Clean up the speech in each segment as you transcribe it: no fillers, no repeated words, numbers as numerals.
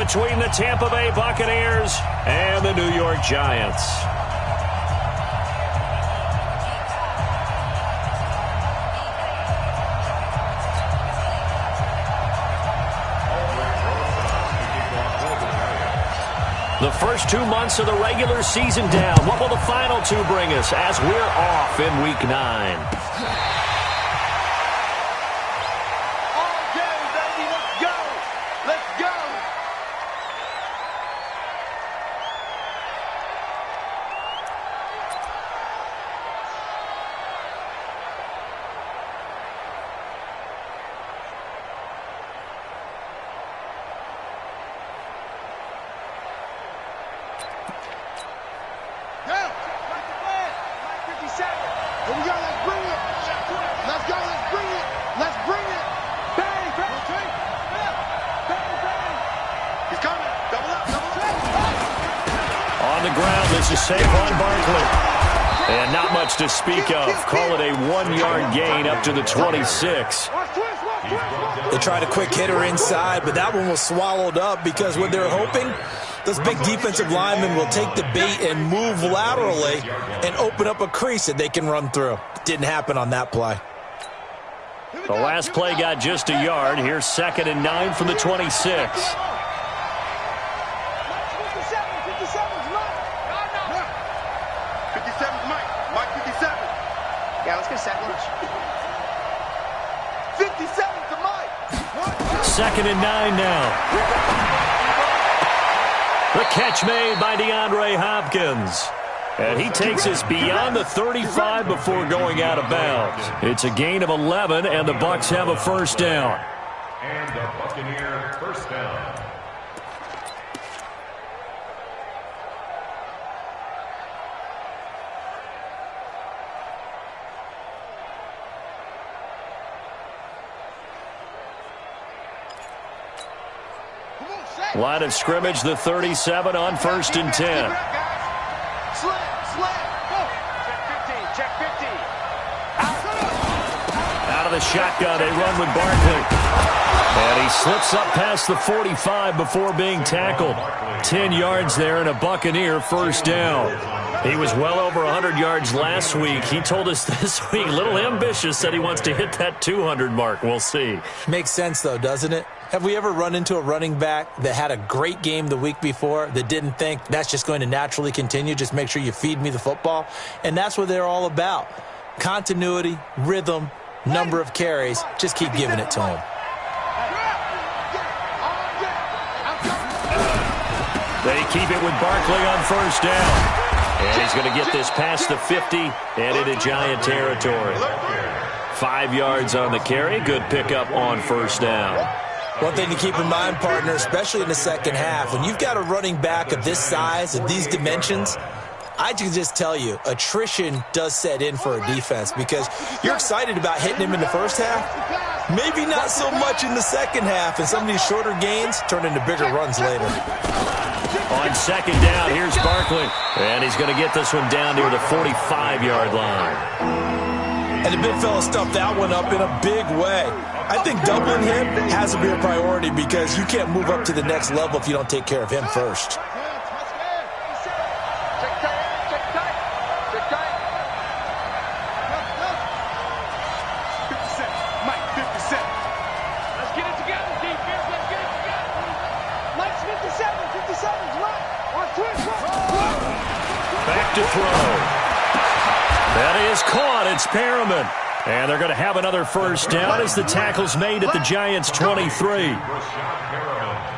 between the Tampa Bay Buccaneers and the New York Giants. The first 2 months of the regular season down. What will the final two bring us as we're off in Week 9? Saquon Barkley. And not much to speak of. Call it a 1-yard gain up to the 26. They tried a quick hitter inside, but that one was swallowed up because what they're hoping, those big defensive linemen will take the bait and move laterally and open up a crease that they can run through. Didn't happen on that play. The last play got just a yard. Here's 2nd and 9 from the 26. Second and 9 now. The catch made by DeAndre Hopkins. And he takes us beyond the 35 before going out of bounds. It's a gain of 11, and the Bucs have a first down. And the Buccaneer first down. Line of scrimmage, the 37 on 1st and 10. Out of the shotgun, they run with Barkley. And he slips up past the 45 before being tackled. 10 yards there and a Buccaneer first down. He was well over 100 yards last week. He told us this week, a little ambitious, said he wants to hit that 200 mark. We'll see. Makes sense, though, doesn't it? Have we ever run into a running back that had a great game the week before that didn't think that's just going to naturally continue? Just make sure you feed me the football. And that's what they're all about. Continuity, rhythm, number of carries. Just keep giving it to him. They keep it with Barkley on first down. And he's going to get this past the 50 and into Giant territory. 5 yards on the carry. Good pickup on first down. One thing to keep in mind, partner, especially in the second half, when you've got a running back of this size, of these dimensions, I can just tell you, attrition does set in for a defense because you're excited about hitting him in the first half. Maybe not so much in the second half, and some of these shorter gains turn into bigger runs later. On second down, here's Barkley. And he's going to get this one down near the 45-yard line. And the big fella stuffed that one up in a big way. I think doubling him has to be a priority because you can't move up to the next level if you don't take care of him first. Back to throw. That is caught. It's Perriman. And they're going to have another first down as the tackle's made at the Giants' 23.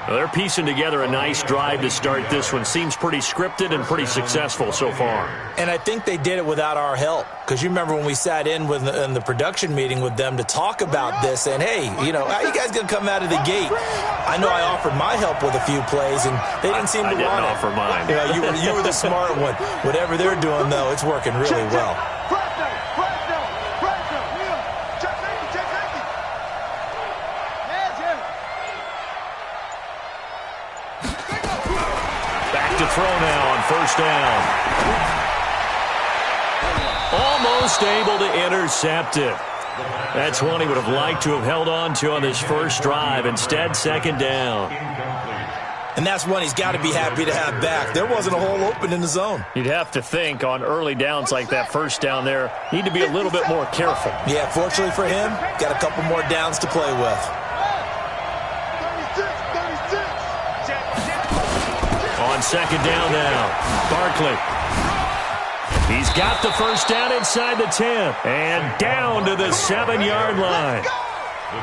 They're piecing together a nice drive to start this one. Seems pretty scripted and pretty successful so far. And I think they did it without our help. Because you remember when we sat in the production meeting with them to talk about this, and hey, you know, how you guys going to come out of the gate? I know I offered my help with a few plays, and they didn't seem to want it. I didn't offer mine. You were the smart one. Whatever they're doing, though, it's working really well. To throw now on first down. Almost able to intercept it. That's one he would have liked to have held on to on this first drive. Instead, second down. And that's one he's got to be happy to have back. There wasn't a hole open in the zone. You'd have to think on early downs like that first down there, need to be a little bit more careful. Yeah, fortunately for him, got a couple more downs to play with. On second down now, Barkley. He's got the first down inside the 10 and down to the 7-yard line.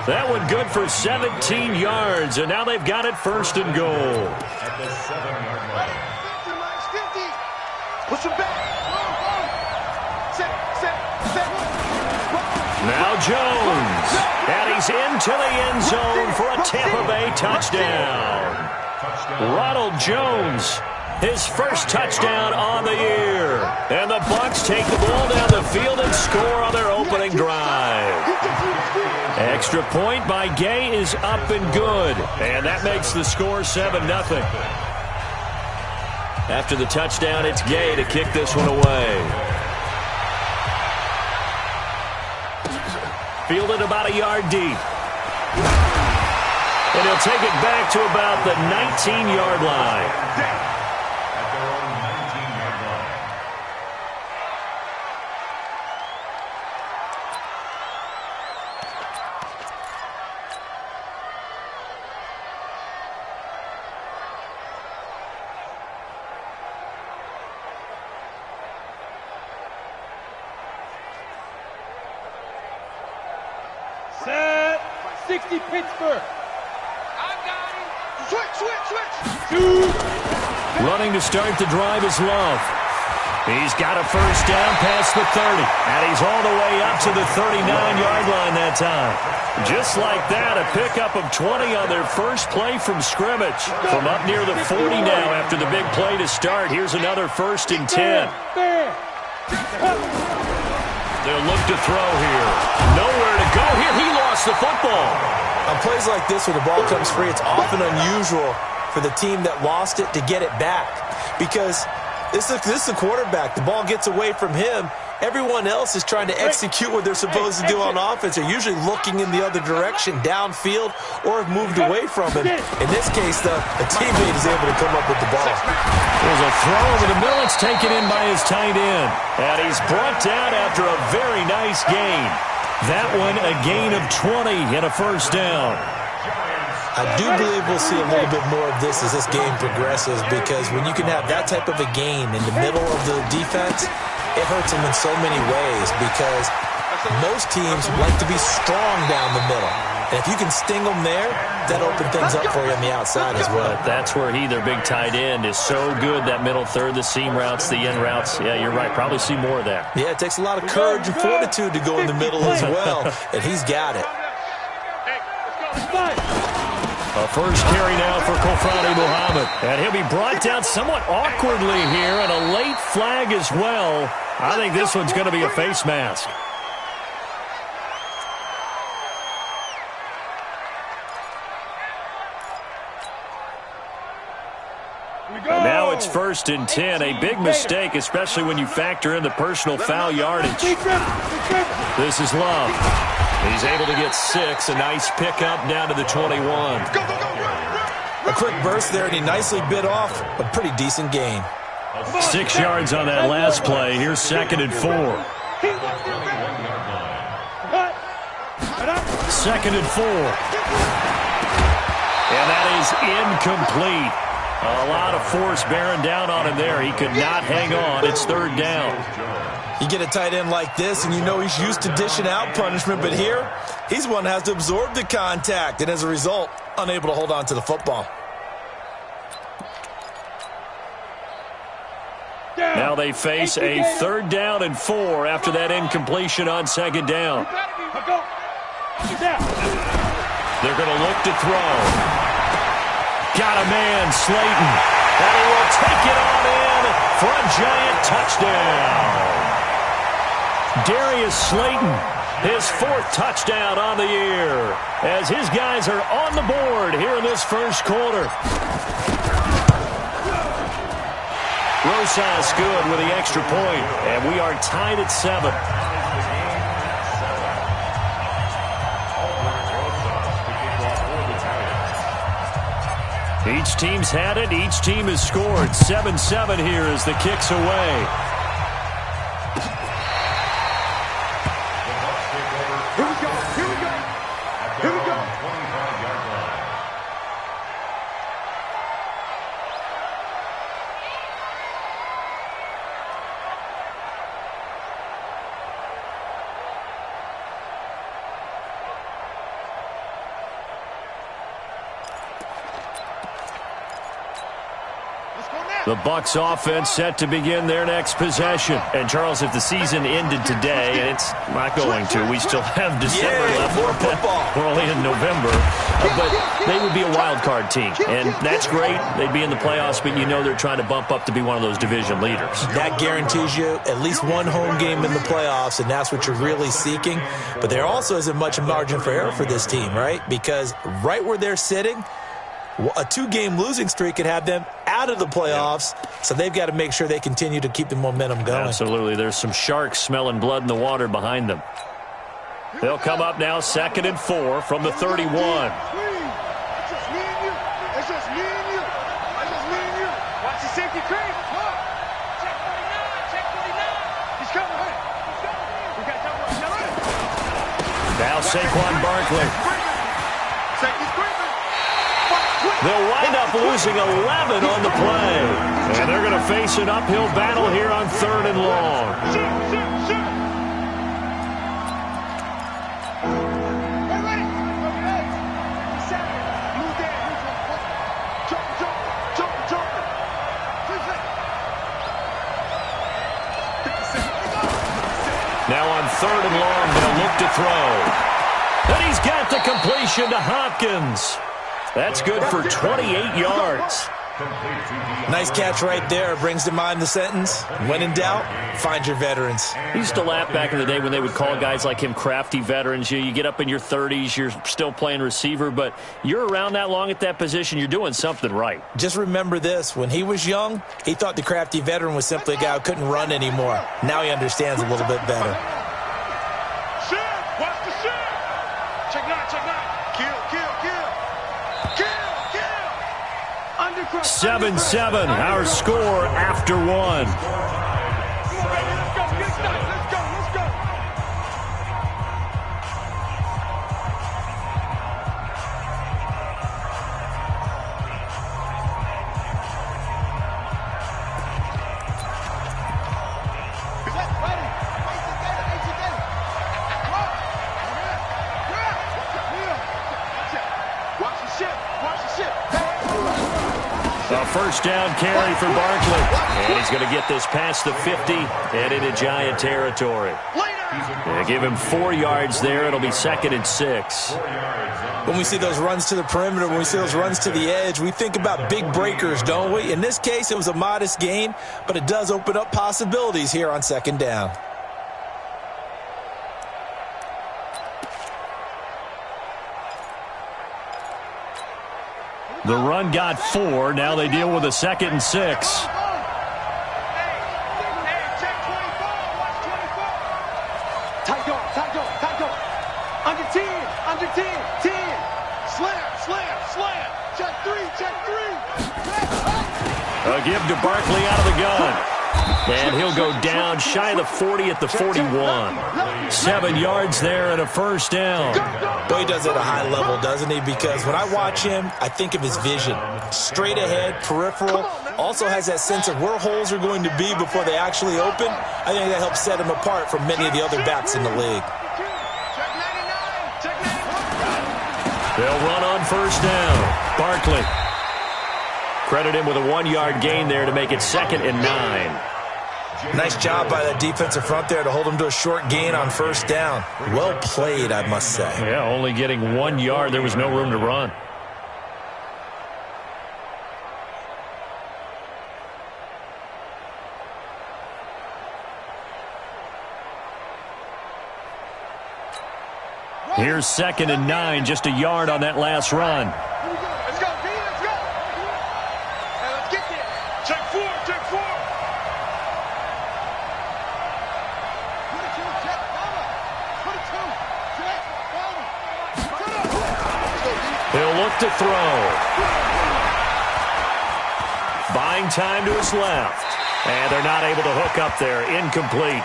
That one good for 17 yards, and now they've got it first and goal. At the 7-yard line. Push him back. Now Jones, and he's into the end zone for a Tampa Bay touchdown. Ronald Jones, his first touchdown on the year. And the Bucs take the ball down the field and score on their opening drive. Extra point by Gay is up and good. And that makes the score 7-0. After the touchdown, it's Gay to kick this one away. Fielded about a yard deep. And he'll take it back to about the 19-yard line. Set. 60 Pittsburgh. Running to start the drive is Love. He's got a first down past the 30. And he's all the way up to the 39-yard line that time. Just like that, a pickup of 20 on their first play from scrimmage. From up near the 40 now after the big play to start. Here's another 1st and 10. They'll look to throw here. Nowhere to go here. He lost the football. On plays like this where the ball comes free, it's often unusual for the team that lost it to get it back. Because this is the quarterback. The ball gets away from him. Everyone else is trying to execute what they're supposed to do on offense. They're usually looking in the other direction, downfield, or have moved away from him. In this case, though, a teammate is able to come up with the ball. There's a throw over the middle. It's taken in by his tight end. And he's brought down after a very nice gain. That one a gain of 20 and a first down. I do believe we'll see a little bit more of this as this game progresses, because when you can have that type of a gain in the middle of the defense, it hurts them in so many ways, because most teams like to be strong down the middle. And if you can sting them there, that opens things up for you on the outside as well. But that's where their big tight end, is so good, that middle third, the seam routes, the end routes. Yeah, you're right. Probably see more of that. Yeah, it takes a lot of courage and fortitude to go in the middle as well, and he's got it. A first carry now for Kofrani Muhammad. And he'll be brought down somewhat awkwardly here, and a late flag as well. I think this one's going to be a face mask. And now it's 1st and 10. A big mistake, especially when you factor in the personal foul yardage. This is Love. He's able to get 6. A nice pickup down to the 21. A quick burst there, and he nicely bit off a pretty decent gain. 6 yards on that last play. Here's 2nd and 4. 2nd and 4. And that is incomplete. A lot of force bearing down on him there. He could not hang on. It's 3rd down. You get a tight end like this, and you know he's used to dishing out punishment, but here, he's one that has to absorb the contact, and as a result, unable to hold on to the football. Now they face a 3rd down and 4 after that incompletion on 2nd down. They're going to look to throw. Got a man, Slayton. And he will take it on in for a giant touchdown. Darius Slayton, his 4th touchdown on the year, as his guys are on the board here in this first quarter. Rosas good with the extra point, and we are tied at 7. Each team's had it. Each team has scored. 7-7 here as the kick's away. Here we go. Here we go. Here we go. 25-yard line. The Bucs offense set to begin their next possession. And, Charles, if the season ended today, and it's not going to, we still have December left. More football. We're only in November. But they would be a wild card team. And that's great. They'd be in the playoffs, but you know they're trying to bump up to be one of those division leaders. That guarantees you at least one home game in the playoffs, and that's what you're really seeking. But there also isn't much margin for error for this team, right? Because right where they're sitting, a 2-game losing streak could have them out of the playoffs, so they've got to make sure they continue to keep the momentum going. Absolutely. There's some sharks smelling blood in the water behind them. They'll come up now 2nd and 4 from the 31. It's just me and you. It's just me and you. It's just me and you. Watch the safety creep. Look. Check 49. Check 49. He's coming. Hey. He's coming. We got to come up. Now Saquon Barkley. Safety's creeping. They'll wind up losing 11 on the play. And they're going to face an uphill battle here on 3rd and long. Shoot. Now on 3rd and long, they'll look to throw. And he's got the completion to Hopkins. That's good for 28 yards. Nice catch right there. Brings to mind the sentence, when in doubt, find your veterans. I used to laugh back in the day when they would call guys like him crafty veterans. You get up in your 30s, you're still playing receiver, but you're around that long at that position, you're doing something right. Just remember this. When he was young, he thought the crafty veteran was simply a guy who couldn't run anymore. Now he understands a little bit better. Watch the shit. Check 9. Kill. 7-7, our score after 1. Let's go. Watch the shit. A first down carry for Barkley. And he's going to get this past the 50 and into Giant territory. They give him 4 yards there. It'll be 2nd and 6. When we see those runs to the perimeter, when we see those runs to the edge, we think about big breakers, don't we? In this case, it was a modest gain, but it does open up possibilities here on 2nd down. The run got 4. Now they deal with a 2nd and 6. Under 10. Slam. Check 3. A give to Barkley out of the gun. And he'll go down shy of the 40 at the 41. 7 yards there and a first down. Boy, he does it at a high level, doesn't he? Because when I watch him, I think of his vision. Straight ahead, peripheral. Also has that sense of where holes are going to be before they actually open. I think that helps set him apart from many of the other backs in the league. They'll run on first down. Barkley. Credit him with a 1-yard gain there to make it 2nd and 9. Nice job by that defensive front there to hold him to a short gain on first down. Well played, I must say. Yeah, only getting 1 yard. There was no room to run. Here's 2nd and 9, just a yard on that last run. Let's go, B, let's go. Hey, let's get there. Check 4. He'll look to throw. Buying time to his left. And they're not able to hook up there. Incomplete.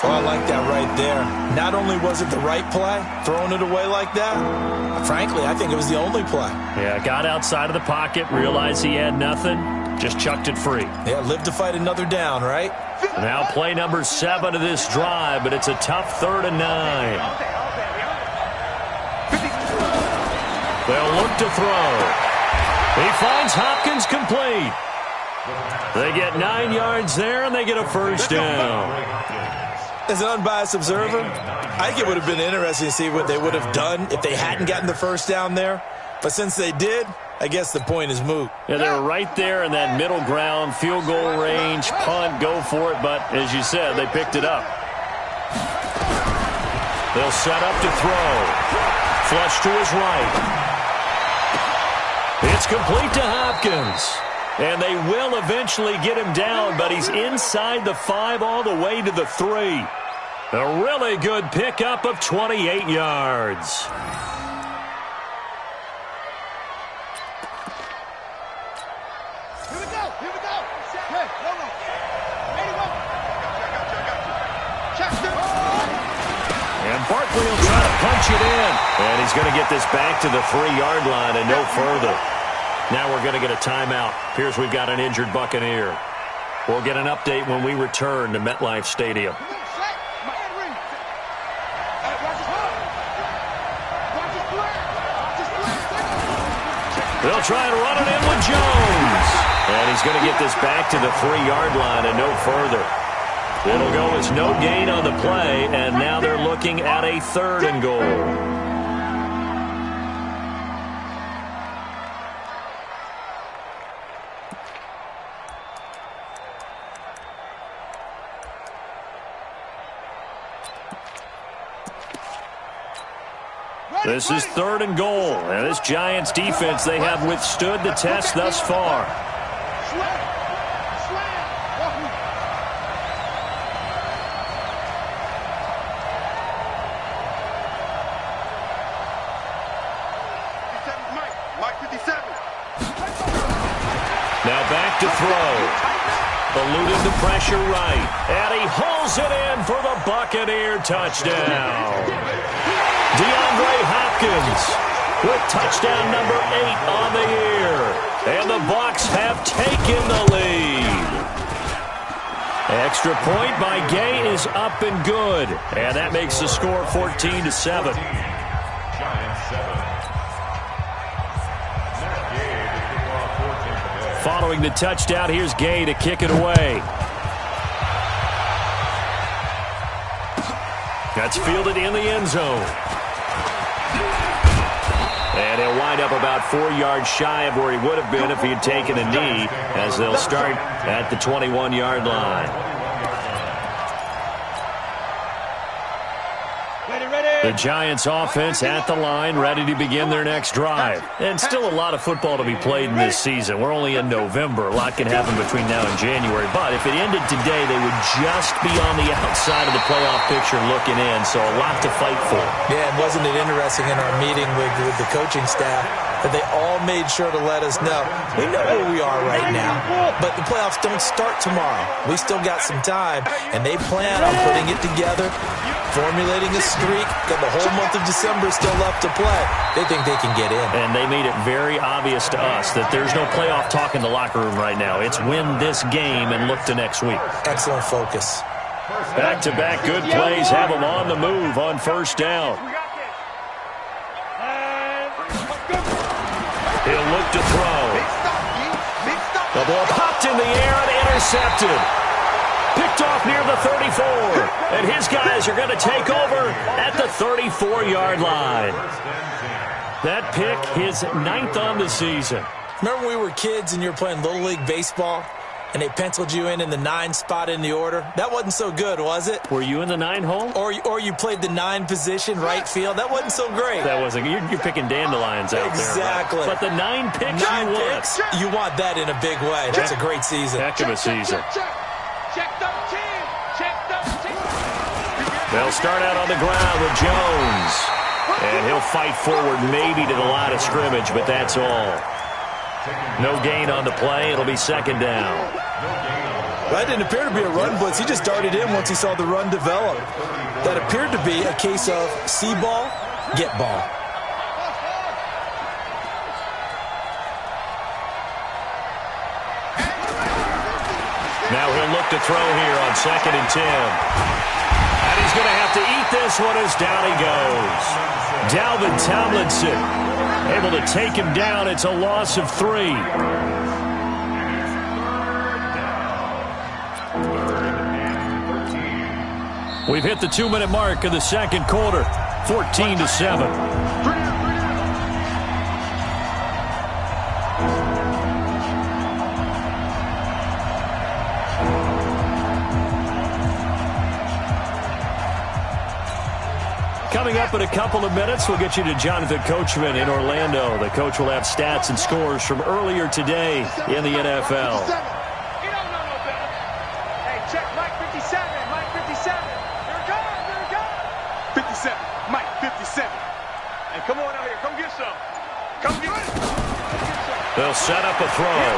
Oh, I like that right there. Not only was it the right play, throwing it away like that, frankly, I think it was the only play. Yeah, got outside of the pocket, realized he had nothing, just chucked it free. Yeah, live to fight another down, right? Now play number 7 of this drive, but it's a tough 3rd and 9. They'll look to throw. He finds Hopkins complete. They get 9 yards there, and they get a first down. As an unbiased observer, I think it would have been interesting to see what they would have done if they hadn't gotten the first down there. But since they did, I guess the point is moot. Yeah, they're right there in that middle ground, field goal range, punt, go for it. But as you said, they picked it up. They'll set up to throw. Flush to his right. It's complete to Hopkins. And they will eventually get him down, but he's inside the 5 all the way to the 3. A really good pickup of 28 yards. Here we go. Hey, hold on. 81. Check them. And Barkley will try to punch it in. And he's going to get this back to the 3-yard line and no further. Now we're going to get a timeout. Appears we've got an injured Buccaneer. We'll get an update when we return to MetLife Stadium. They'll try and run it in with Jones. And he's going to get this back to the 3-yard line and no further. It'll go as no gain on the play, and now they're looking at a 3rd and goal. This is 3rd and goal. And this Giants defense, they have withstood the test thus far. Now back to throw. Eluded the pressure right. And he hauls it in for the Buccaneer touchdown. DeAndre Hopkins with touchdown number 8 on the year. And the Bucs have taken the lead. Extra point by Gay is up and good. And that makes the score 14-7. Following the touchdown, here's Gay to kick it away. That's fielded in the end zone. And he'll wind up about 4 yards shy of where he would have been if he had taken a knee, as they'll start at the 21-yard line. The Giants offense at the line, ready to begin their next drive. And still a lot of football to be played in this season. We're only in November. A lot can happen between now and January. But if it ended today, they would just be on the outside of the playoff picture looking in. So a lot to fight for. Yeah, and wasn't it interesting in our meeting with the coaching staff that they all made sure to let us know, we know where we are right now, but the playoffs don't start tomorrow. We still got some time, and they plan on putting it together, formulating a streak, got the whole month of December still left to play. They think they can get in. And they made it very obvious to us that there's no playoff talk in the locker room right now. It's win this game and look to next week. Excellent focus. Back-to-back good plays have them on the move on first down. He'll look to throw. The ball popped in the air and intercepted. Picked off near the 34. And his guys are going to take over at the 34-yard line. That pick, his 9th on the season. Remember when we were kids and you were playing Little League Baseball and they penciled you in the 9 spot in the order? That wasn't so good, was it? Were you in the 9 hole? Or you played the 9 position, right field? That wasn't so great. That wasn't. You're picking dandelions out exactly. there. Right? But the 9 picks you want that in a big way. That's a great season. Heck of a season. Check the team. They'll start out on the ground with Jones. And he'll fight forward maybe to the line of scrimmage, but that's all. No gain on the play. It'll be second down. That didn't appear to be a run blitz. He just darted in once he saw the run develop. That appeared to be a case of see ball, get ball. Now he'll look to throw here on 2nd and 10. And he's going to have to eat this one as down he goes. Dalvin Tomlinson able to take him down. It's a loss of 3. We've hit the 2-minute mark of the second quarter, 14-7. Coming up in a couple of minutes, we'll get you to Jonathan Coachman in Orlando. The coach will have stats and scores from earlier today in the NFL. You don't know no better. Hey, check Mike 57. Mike 57. Here it comes. Here it comes. 57. Mike 57. Hey, come on out here. Come get some. Come get some. They'll set up a throw.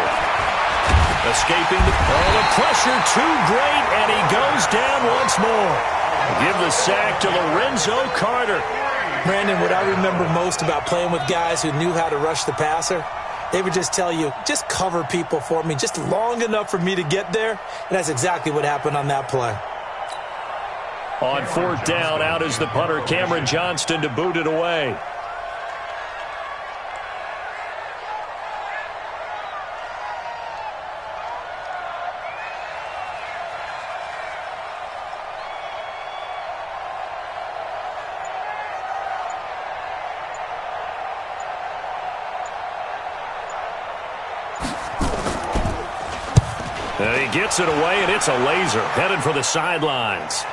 Escaping the pressure too great, and he goes down once more. Give the sack to Lorenzo Carter. Brandon, what I remember most about playing with guys who knew how to rush the passer, they would just tell you, just cover people for me, just long enough for me to get there. And that's exactly what happened on that play. On 4th down, out is the punter, Cameron Johnston, to boot it away. He gets it away, and it's a laser headed for the sidelines.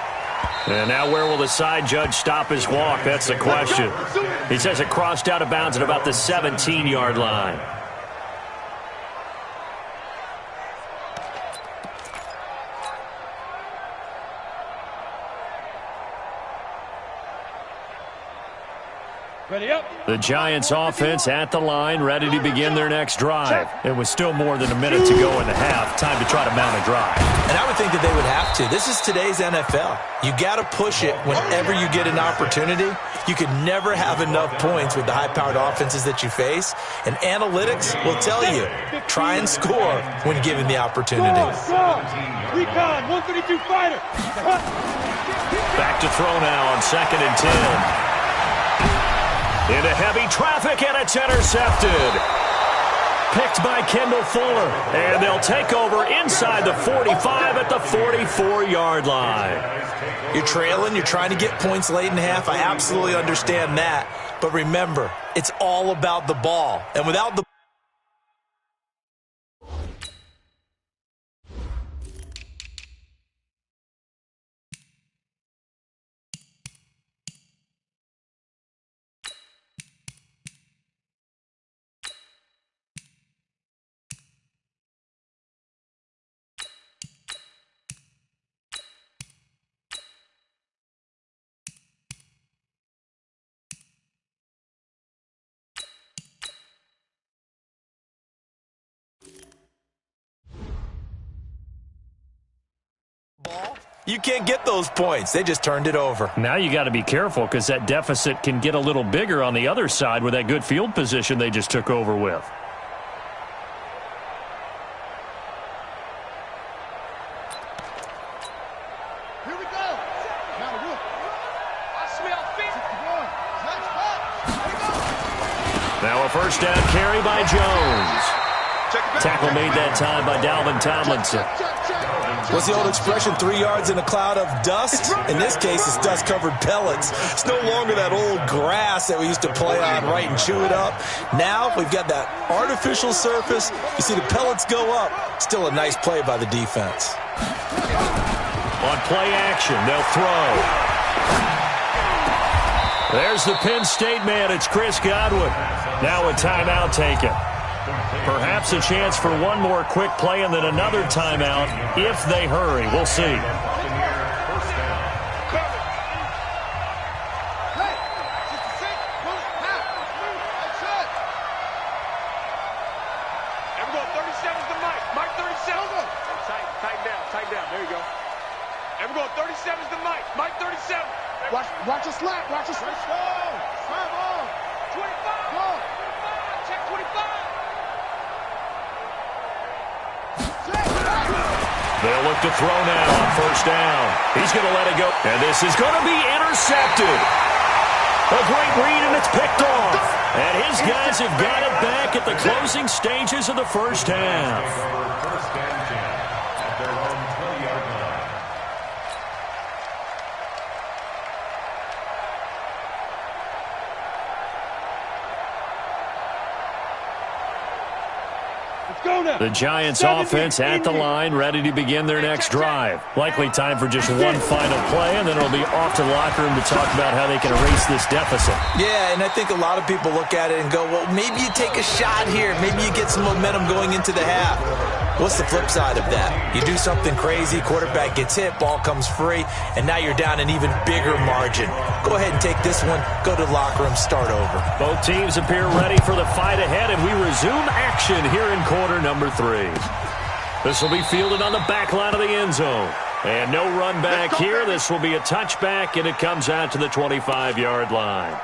And now where will the side judge stop his walk? That's the question. He says it crossed out of bounds at about the 17-yard line. Ready up. The Giants offense at the line, ready to begin their next drive. It was still more than a minute to go in the half. Time to try to mount a drive. And I would think that they would have to. This is today's NFL. You got to push it whenever you get an opportunity. You can never have enough points with the high-powered offenses that you face. And analytics will tell you, try and score when given the opportunity. Recon, 132 fighter. Back to throw now on 2nd and 10. Into heavy traffic, and it's intercepted. Picked by Kendall Fuller. And they'll take over inside the 45 at the 44-yard line. You're trailing. You're trying to get points late in half. I absolutely understand that. But remember, it's all about the ball. And without the you can't get those points. They just turned it over. Now you got to be careful because that deficit can get a little bigger on the other side with that good field position they just took over with. Here we go. Now look. I smell feet. Now a first down carry by Jones. Tackle made that time by Dalvin Tomlinson. What's the old expression, 3 yards in a cloud of dust? In this case, it's dust-covered pellets. It's no longer that old grass that we used to play on, right, and chew it up. Now we've got that artificial surface. You see the pellets go up. Still a nice play by the defense. On play action, they'll throw. There's the Penn State man. It's Chris Godwin. Now a timeout taken. Perhaps a chance for one more quick play and then another timeout if they hurry. We'll see. 37's the Mike. Mike 37. Watch a slap. Watch a slap. Slap on. 25. Go. 25. Check 25. They'll look to throw now on first down. He's going to let it go. And this is going to be intercepted. A great read, and it's picked off. And his guys have got it back at the closing stages of the first half. First down chance at their own 20-yard line. The Giants offense at the line, ready to begin their next drive. Likely time for just one final play, and then it'll be off to the locker room to talk about how they can erase this deficit. Yeah, and I think a lot of people look at it and go, well, maybe you take a shot here. Maybe you get some momentum going into the half. What's the flip side of that? You do something crazy, quarterback gets hit, ball comes free, and now you're down an even bigger margin. Go ahead and take this one, go to the locker room, start over. Both teams appear ready for the fight ahead, and we resume action here in quarter number 3. This will be fielded on the back line of the end zone. And no run back here. This will be a touchback, and it comes out to the 25-yard line.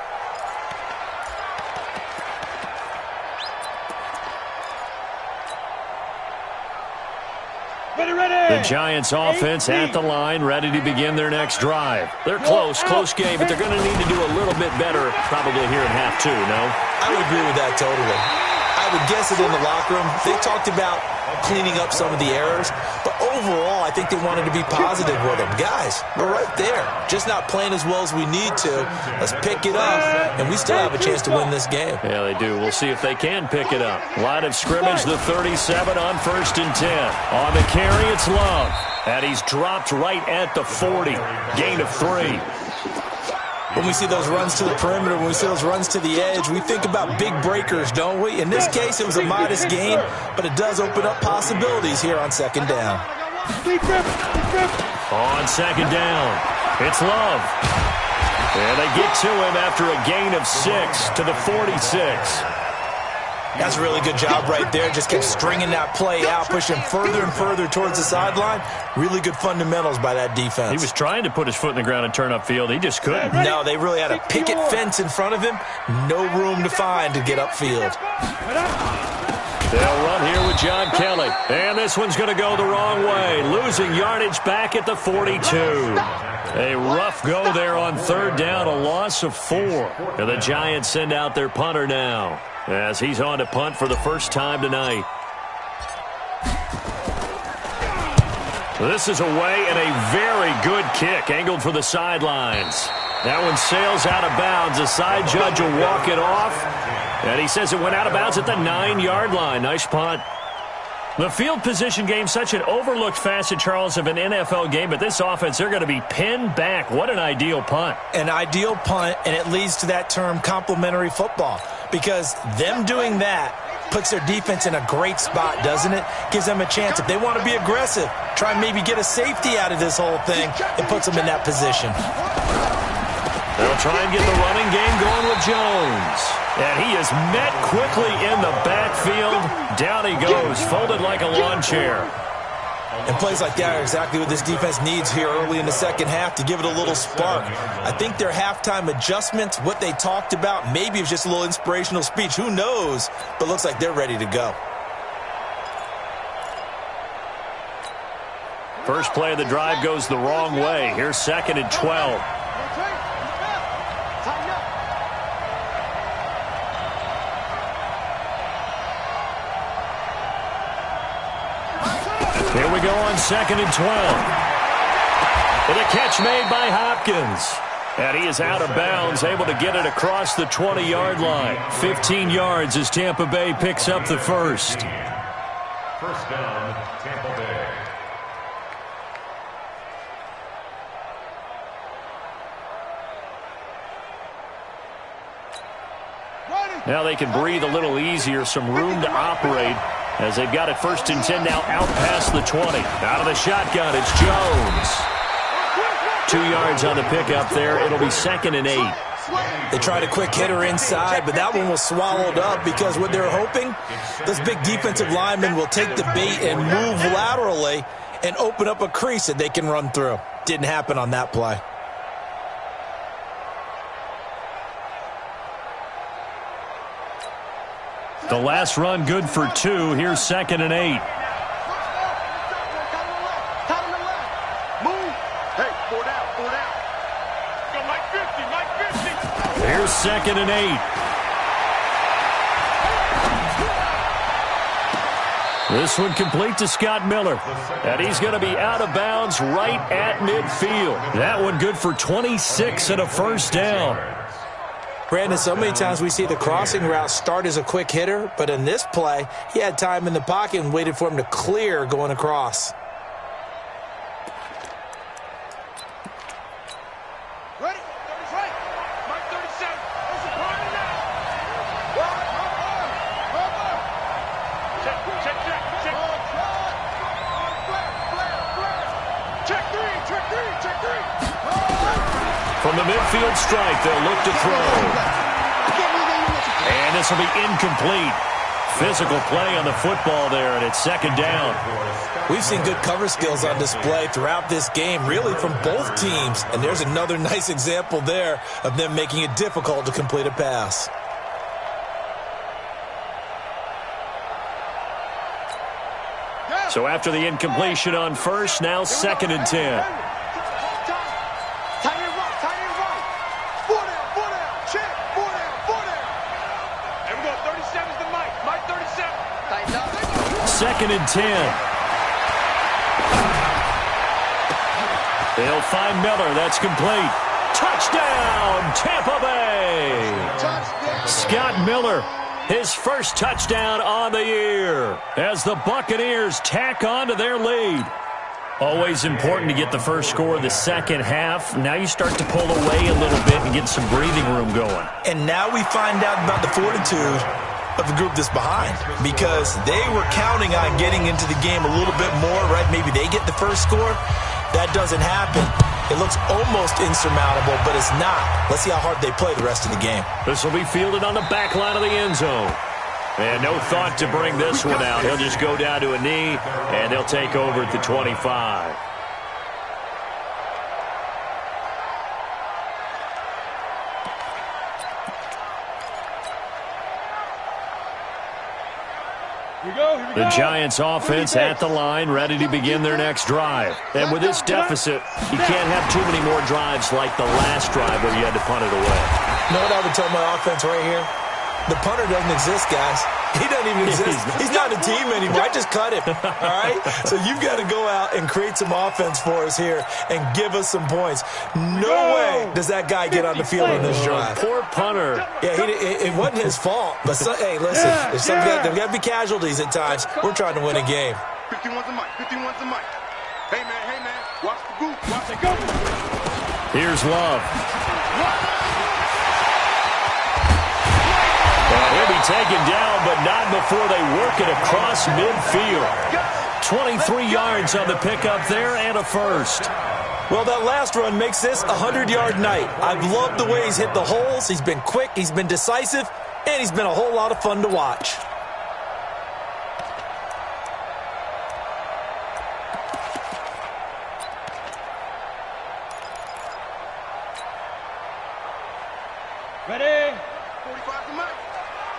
The Giants offense at the line, ready to begin their next drive. They're close game, but they're going to need to do a little bit better probably here in half 2, no? I would agree with that totally. I would guess it in the locker room. They talked about cleaning up some of the errors, but overall, I think they wanted to be positive with them. Guys, we're right there. Just not playing as well as we need to. Let's pick it up, and we still have a chance to win this game. Yeah, they do. We'll see if they can pick it up. Line of scrimmage, the 37 on 1st and 10. On the carry, it's Love. And he's dropped right at the 40. Gain of 3. When we see those runs to the perimeter, when we see those runs to the edge, we think about big breakers, don't we? In this case, it was a modest gain, but it does open up possibilities here on 2nd down. On 2nd down, it's Love. And they get to him after a gain of 6 to the 46. That's a really good job right there. Just kept stringing that play out, pushing further and further towards the sideline. Really good fundamentals by that defense. He was trying to put his foot in the ground and turn upfield. He just couldn't. No, they really had a picket fence in front of him. No room to find to get upfield. They'll run here with John Kelly. And this one's going to go the wrong way. Losing yardage back at the 42. A rough go there on 3rd down, a loss of 4. And the Giants send out their punter now, as he's on to punt for the first time tonight. This is away and a very good kick, angled for the sidelines. That one sails out of bounds. The side judge will walk it off, and he says it went out of bounds at the 9-yard line. Nice punt. The field position game, such an overlooked facet, Charles, of an NFL game, but this offense, they're going to be pinned back. What an ideal punt. An ideal punt, and it leads to that term complementary football, because them doing that puts their defense in a great spot, doesn't it? Gives them a chance. If they want to be aggressive, try and maybe get a safety out of this whole thing, it puts them in that position. They'll try and get the running game going with Jones. And he is met quickly in the backfield. Down he goes, folded like a lawn chair. And plays like that are exactly what this defense needs here early in the second half to give it a little spark. I think their halftime adjustments, what they talked about, maybe it was just a little inspirational speech. Who knows? But looks like they're ready to go. First play of the drive goes the wrong way. Here's 2nd and 12. Here we go on 2nd and 12. With a catch made by Hopkins. And he is out of bounds, able to get it across the 20-yard line. 15 yards as Tampa Bay picks up the first. First down, Tampa Bay. Now they can breathe a little easier, some room to operate, as they've got it 1st and 10 now out past the 20. Out of the shotgun, it's Jones. 2 yards on the pickup there. It'll be 2nd and 8. They tried a quick hitter inside, but that one was swallowed up because what they're hoping, this big defensive lineman will take the bait and move laterally and open up a crease that they can run through. didn't happen on that play. The last run good for 2. Here's 2nd and 8. Here's 2nd and 8. This one complete to Scott Miller. And he's going to be out of bounds right at midfield. That one good for 26 and a first down. Brandon, so many times we see the crossing route start as a quick hitter, but in this play, he had time in the pocket and waited for him to clear going across. Ready? That's right. Mike 37. That's a party now. Check. Check 3. From the midfield stripe, they'll look to throw. And this will be incomplete. Physical play on the football there, and it's 2nd down. We've seen good cover skills on display throughout this game, really from both teams. And there's another nice example there of them making it difficult to complete a pass. So after the incompletion on first, now 2nd and 10. Second and 10. They'll find Miller. That's complete. Touchdown, Tampa Bay. Scott Miller, his first touchdown on the year as the Buccaneers tack on to their lead. Always important to get the first score of the second half. Now you start to pull away a little bit and get some breathing room going. And now we find out about the fortitude of the group that's behind, because they were counting on getting into the game a little bit more, right? Maybe they get the first score. That doesn't happen. It looks almost insurmountable, but it's not. Let's see how hard they play the rest of the game. This will be fielded on the back line of the end zone. And no thought to bring this one out. He'll just go down to a knee, and they'll take over at the 25. The Giants offense at the line, ready to begin their next drive. And with this deficit, you can't have too many more drives like the last drive where you had to punt it away. You know what I would tell my offense right here? The punter doesn't exist, guys. He doesn't even exist. He's not a team anymore. I just cut him, all right? So you've got to go out and create some offense for us here and give us some points. No way does that guy get on the field on this drive. Poor punter. Yeah, it wasn't his fault. But, hey, listen, there's got to be casualties at times. We're trying to win a game. 51's a mic. 51's a mic. Hey, man. Watch the goose. Watch it go. Here's Love. He'll be taken down, but not before they work it across midfield. 23 yards on the pickup there and a first. Well, that last run makes this a 100-yard night. I've loved the way he's hit the holes. He's been quick, he's been decisive, and he's been a whole lot of fun to watch. Ready? 45 to Mike.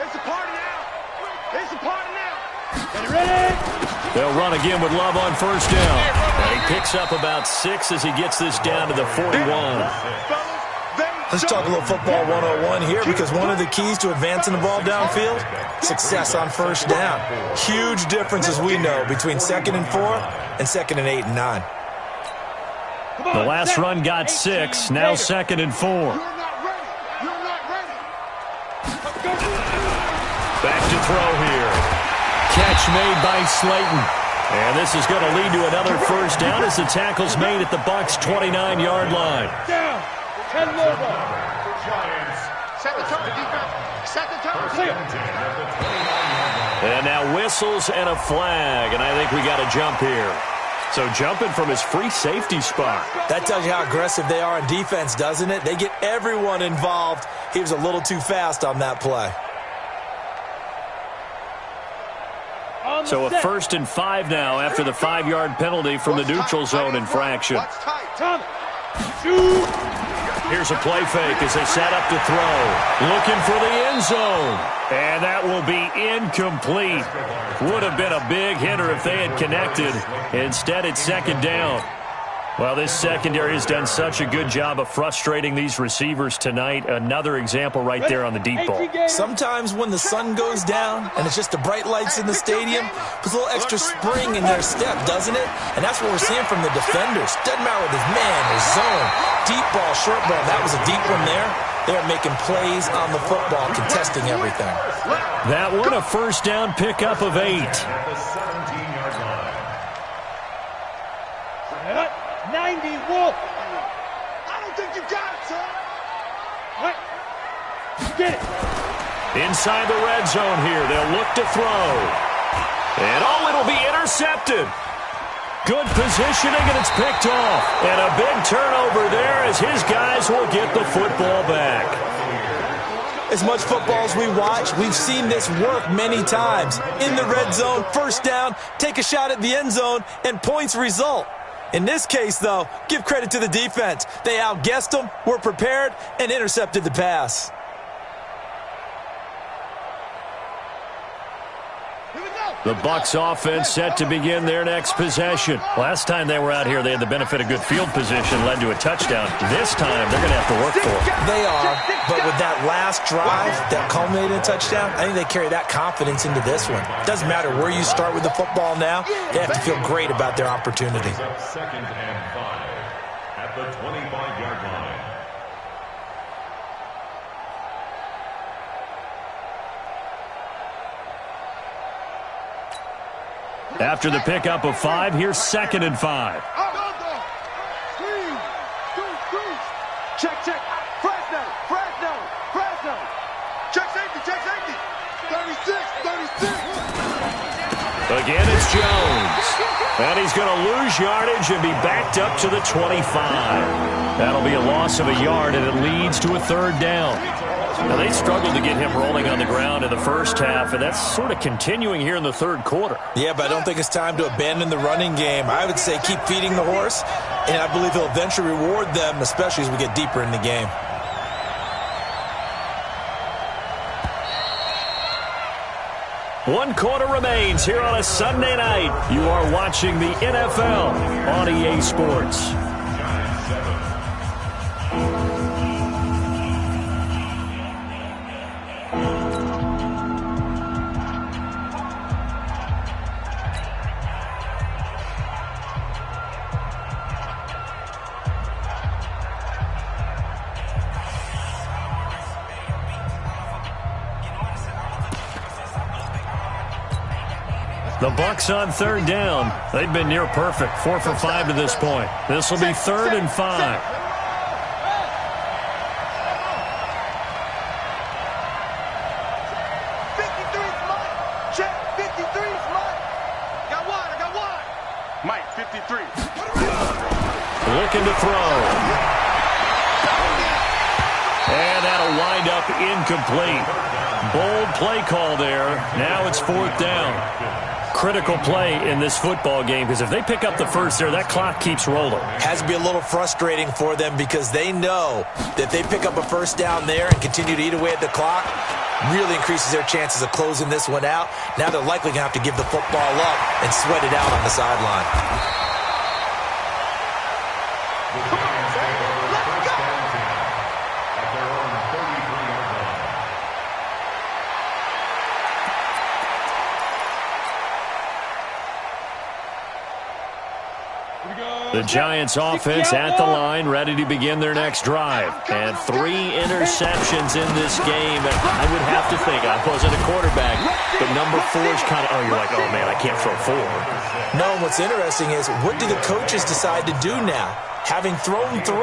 It's a party now. It's a party now. Ready? They'll run again with Love on first down. And he picks up about 6 as he gets this down to the 41. Let's talk a little football 101 here, because one of the keys to advancing the ball downfield, success on first down. Huge difference, as we know, between 2nd and 4 and 2nd and 8 and 9. The last run got 6, now 2nd and 4. Back to throw here. Catch made by Slayton. And this is going to lead to another first down as the tackle's made at the Bucs' 29-yard line. Down. 10 more ball. Set the tone, defense. Set the tone. And now whistles and a flag. And I think we got a jump here. So jumping from his free safety spot. That tells you how aggressive they are on defense, doesn't it? They get everyone involved. He was a little too fast on that play. On So a 1st and 5 now after the 5-yard penalty from the neutral zone infraction. Here's a play fake as they set up to throw. Looking for the end zone. And that will be incomplete. Would have been a big hitter if they had connected. Instead, it's 2nd down. Well, this secondary has done such a good job of frustrating these receivers tonight. Another example right there on the deep ball. Sometimes when the sun goes down and it's just the bright lights in the stadium, there's a little extra spring in their step, doesn't it? And that's what we're seeing from the defenders. Doesn't matter with his man, his zone, deep ball, short ball. That was a deep one there. They're making plays on the football, contesting everything. That one, a 1st down pickup of 8. 90, Wolf. I don't think you got it, son. What? Get it. Inside the red zone here. They'll look to throw. And, it'll be intercepted. Good positioning, and it's picked off. And a big turnover there as his guys will get the football back. As much football as we watch, we've seen this work many times. In the red zone, 1st down, take a shot at the end zone, and points result. In this case, though, give credit to the defense. They outguessed them, were prepared, and intercepted the pass. The Bucs offense set to begin their next possession. Last time they were out here, they had the benefit of good field position, led to a touchdown. This time, they're going to have to work for it. They are, but with that last drive that culminated in a touchdown, I think they carry that confidence into this one. Doesn't matter where you start with the football now, they have to feel great about their opportunity. 2nd and 5 at the 25-yard line. After the pickup of 5, here's 2nd and 5. Check. Fresno. Check safety. 36. Again, it's Jones. And he's going to lose yardage and be backed up to the 25. That'll be a loss of a yard, and it leads to a 3rd down. Now, they struggled to get him rolling on the ground in the 1st half, and that's sort of continuing here in the 3rd quarter. Yeah, but I don't think it's time to abandon the running game. I would say keep feeding the horse, and I believe he'll eventually reward them, especially as we get deeper in the game. One quarter remains here on a Sunday night. You are watching the NFL on EA Sports. The Bucs on 3rd down. They've been near perfect, 4 for 5 to this point. This will be 3rd and 5. Check, 53's Mike. I got one. Mike, 53. Looking to throw. And that'll wind up incomplete. Bold play call there. Now it's 4th down. Critical play in this football game, because if they pick up the 1st there, that clock keeps rolling. Has to be a little frustrating for them because they know that they pick up a 1st down there and continue to eat away at the clock, really increases their chances of closing this one out. Now they're likely going to have to give the football up and sweat it out on the sideline. The Giants offense at the line, ready to begin their next drive. And 3 interceptions in this game. And I would have to think, I wasn't a quarterback, but number 4 is kind of, you're like, oh man, I can't throw 4. No, what's interesting is, what do the coaches decide to do now? Having thrown 3,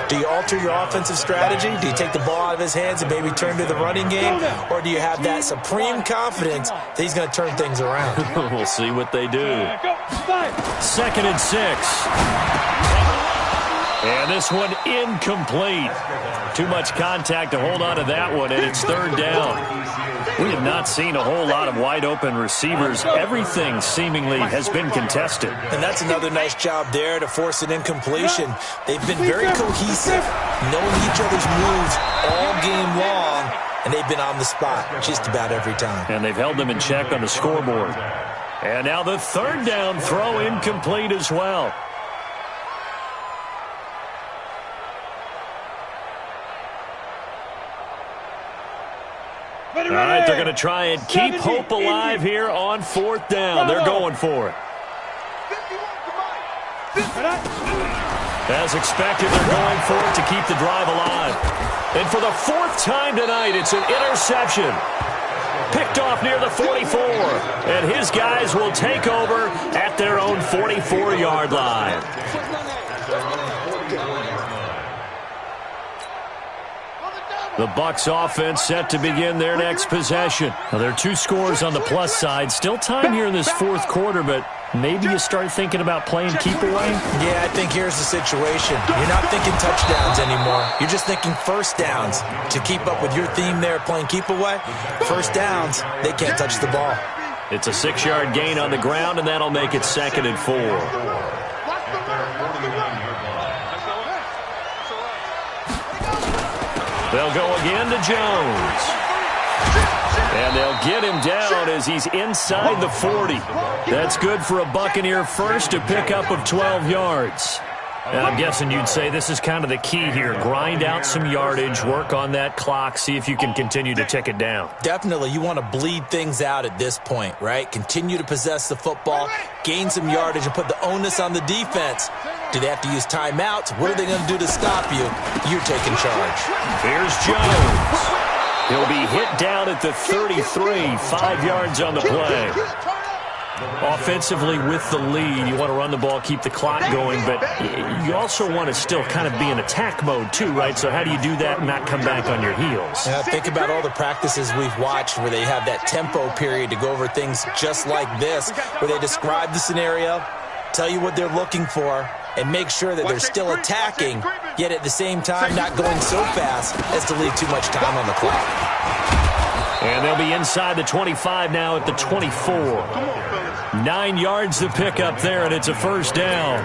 do you alter your offensive strategy? Do you take the ball out of his hands and maybe turn to the running game? Or do you have that supreme confidence that he's going to turn things around? We'll see what they do. 2nd and 6. And this one incomplete. Too much contact to hold on to that one, and it's third down. We have not seen a whole lot of wide-open receivers. Everything seemingly has been contested. And that's another nice job there to force an incompletion. They've been very cohesive, knowing each other's moves all game long, and they've been on the spot just about every time. And they've held them in check on the scoreboard. And now the third down throw incomplete as well. All right, they're going to try and keep hope alive here on fourth down. They're going for it. As expected, they're going for it to keep the drive alive. And for the fourth time tonight, it's an interception. Picked off near the 44. And his guys will take over at their own 44-yard line. The Bucs offense set to begin their next possession. Now, there are two scores on the plus side. Still time here in this fourth quarter, but maybe you start thinking about playing keep away? Yeah, I think here's the situation. You're not thinking touchdowns anymore. You're just thinking first downs. To keep up with your theme there, playing keep away, first downs, they can't touch the ball. It's a 6-yard gain on the ground, and that'll make it 2nd and 4. They'll go again to Jones. And they'll get him down as he's inside the 40. That's good for a Buccaneer first, a pickup of 12 yards. And I'm guessing you'd say this is kind of the key here. Grind out some yardage, work on that clock, see if you can continue to tick it down. Definitely. You want to bleed things out at this point, right? Continue to possess the football, gain some yardage, and put the onus on the defense. Do they have to use timeouts? What are they going to do to stop you? You're taking charge. Here's Jones. He'll be hit down at the 33, 5 yards on the play. Offensively with the lead, you want to run the ball, keep the clock going, but you also want to still kind of be in attack mode too, right? So how do you do that and not come back on your heels? Yeah, think about all the practices we've watched where they have that tempo period to go over things just like this, where they describe the scenario, tell you what they're looking for, and make sure that they're still attacking, yet at the same time not going so fast as to leave too much time on the clock. And they'll be inside the 25 now at the 24. 9 yards to pick up there, and it's a first down.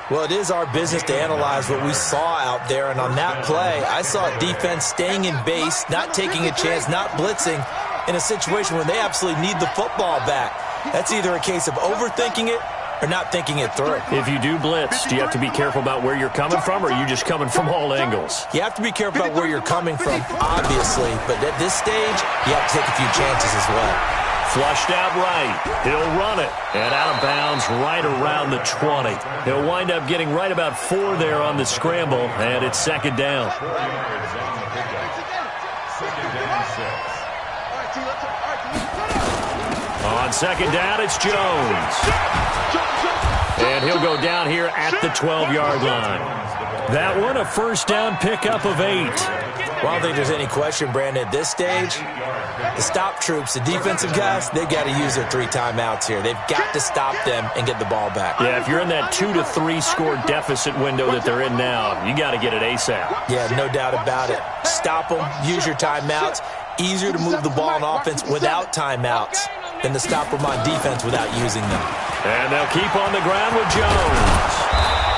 Well, it is our business to analyze what we saw out there, and on that play, I saw a defense staying in base, not taking a chance, not blitzing, in a situation where they absolutely need the football back. That's either a case of overthinking it or not thinking it through. If you do blitz, do you have to be careful about where you're coming from, or are you just coming from all angles? You have to be careful about where you're coming from, obviously, but at this stage, you have to take a few chances as well. Flushed out right. He'll run it. And out of bounds right around the 20. He'll wind up getting right about 4 there on the scramble, and it's 2nd down. On 2nd down, it's Jones. And he'll go down here at the 12-yard line. That one, a first down pickup of 8. Well, I don't think there's any question, Brandon, at this stage, the stop troops, the defensive guys, they've got to use their 3 timeouts here. They've got to stop them and get the ball back. Yeah, if you're in that 2 to 3 score deficit window that they're in now, you got to get it ASAP. Yeah, no doubt about it. Stop them, use your timeouts. Easier to move the ball on offense without timeouts than to stop them on defense without using them. And they'll keep on the ground with Jones.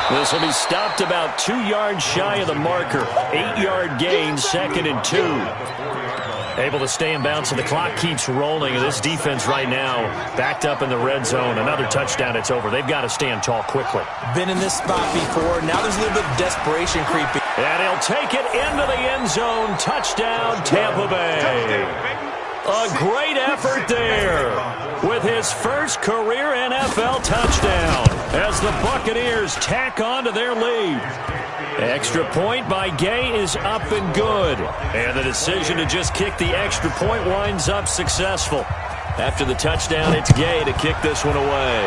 This will be stopped about 2 yards shy of the marker. 8-yard gain, 2nd and 2. Able to stay in bounds, so the clock keeps rolling. This defense right now backed up in the red zone. Another touchdown, it's over. They've got to stand tall quickly. Been in this spot before. Now there's a little bit of desperation creeping. And he'll take it into the end zone. Touchdown, Tampa Bay. A great effort there with his first career NFL touchdown as the Buccaneers tack on to their lead. Extra point by Gay is up and good. And the decision to just kick the extra point winds up successful. After the touchdown, it's Gay to kick this one away.